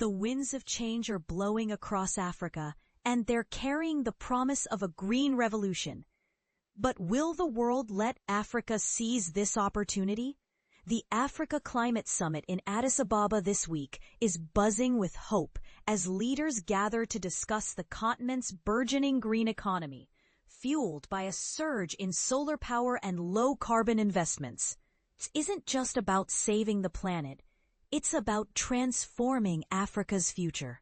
The winds of change are blowing across Africa, and they're carrying the promise of a green revolution. But will the world let Africa seize this opportunity? The Africa Climate Summit in Addis Ababa this week is buzzing with hope as leaders gather to discuss the continent's burgeoning green economy, fueled by a surge in solar power and low-carbon investments. It isn't just about saving the planet. It's about transforming Africa's future.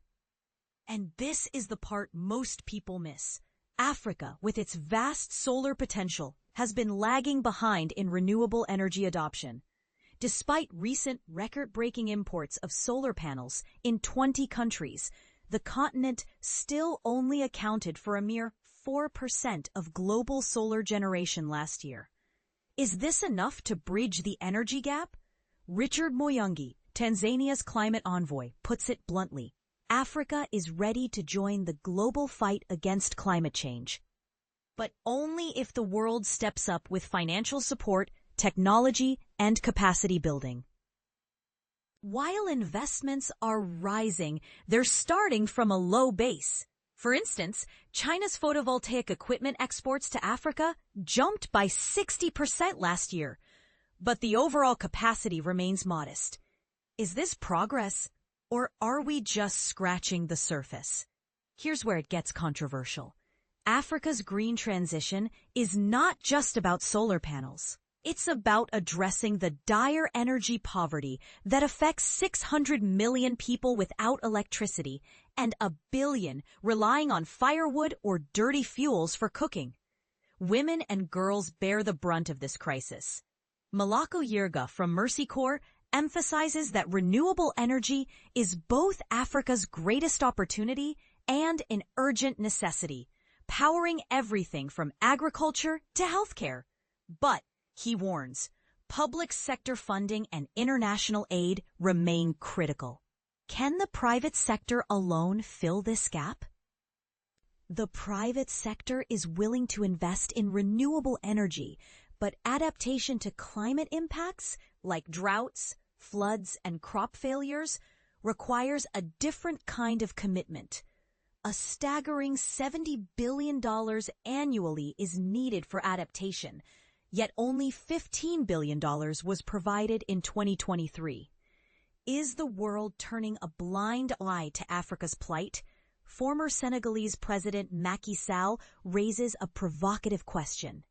And this is the part most people miss. Africa, with its vast solar potential, has been lagging behind in renewable energy adoption. Despite recent record-breaking imports of solar panels in 20 countries, the continent still only accounted for a mere 4% of global solar generation last year. Is this enough to bridge the energy gap? Richard Moyungi, Tanzania's climate envoy, puts it bluntly. Africa is ready to join the global fight against climate change. But only if the world steps up with financial support, technology, and capacity building. While investments are rising, they're starting from a low base. For instance, China's photovoltaic equipment exports to Africa jumped by 60% last year, but the overall capacity remains modest. Is this progress, or are we just scratching the surface? Here's where it gets controversial. Africa's green transition is not just about solar panels. It's about addressing the dire energy poverty that affects 600 million people without electricity and 1 billion relying on firewood or dirty fuels for cooking. Women and girls bear the brunt of this crisis. Malako Yirga from Mercy Corps emphasizes that renewable energy is both Africa's greatest opportunity and an urgent necessity, powering everything from agriculture to healthcare. But he warns, public sector funding and international aid remain critical. Can the private sector alone fill this gap? The private sector is willing to invest in renewable energy, but adaptation to climate impacts, like droughts, floods, and crop failures, requires a different kind of commitment. A staggering $70 billion annually is needed for adaptation, yet only $15 billion was provided in 2023. Is the world turning a blind eye to Africa's plight? Former Senegalese President Macky Sall raises a provocative question.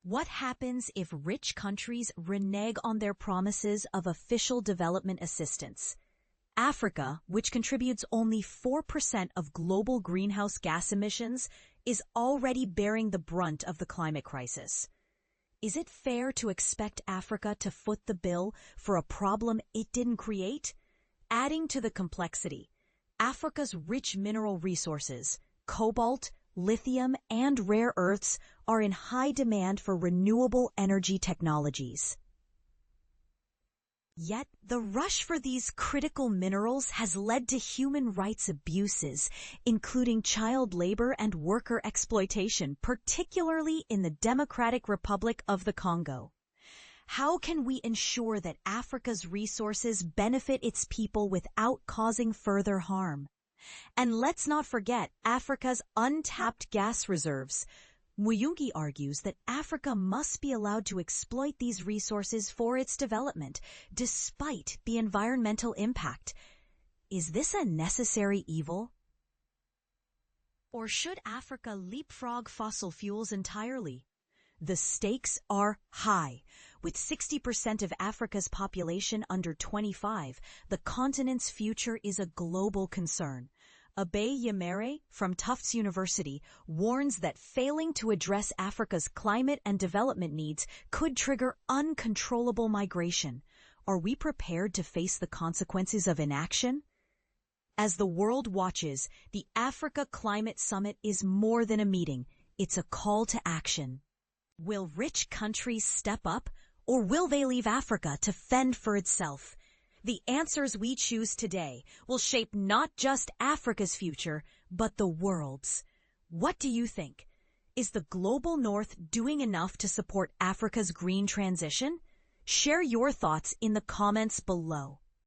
What happens if rich countries renege on their promises of official development assistance? Africa, which contributes only 4% of global greenhouse gas emissions, is already bearing the brunt of the climate crisis. Is it fair to expect Africa to foot the bill for a problem it didn't create? Adding to the complexity, Africa's rich mineral resources, cobalt, lithium, and rare earths are in high demand for renewable energy technologies. Yet, the rush for these critical minerals has led to human rights abuses, including child labor and worker exploitation, particularly in the Democratic Republic of the Congo. How can we ensure that Africa's resources benefit its people without causing further harm? And let's not forget Africa's untapped gas reserves. Muyungi argues that Africa must be allowed to exploit these resources for its development, despite the environmental impact. Is this a necessary evil? Or should Africa leapfrog fossil fuels entirely? The stakes are high. With 60% of Africa's population under 25, the continent's future is a global concern. Abe Yemere from Tufts University warns that failing to address Africa's climate and development needs could trigger uncontrollable migration. Are we prepared to face the consequences of inaction? As the world watches, the Africa Climate Summit is more than a meeting. It's a call to action. Will rich countries step up, or will they leave Africa to fend for itself? The answers we choose today will shape not just Africa's future, but the world's. What do you think? Is the global north doing enough to support Africa's green transition? Share your thoughts in the comments below.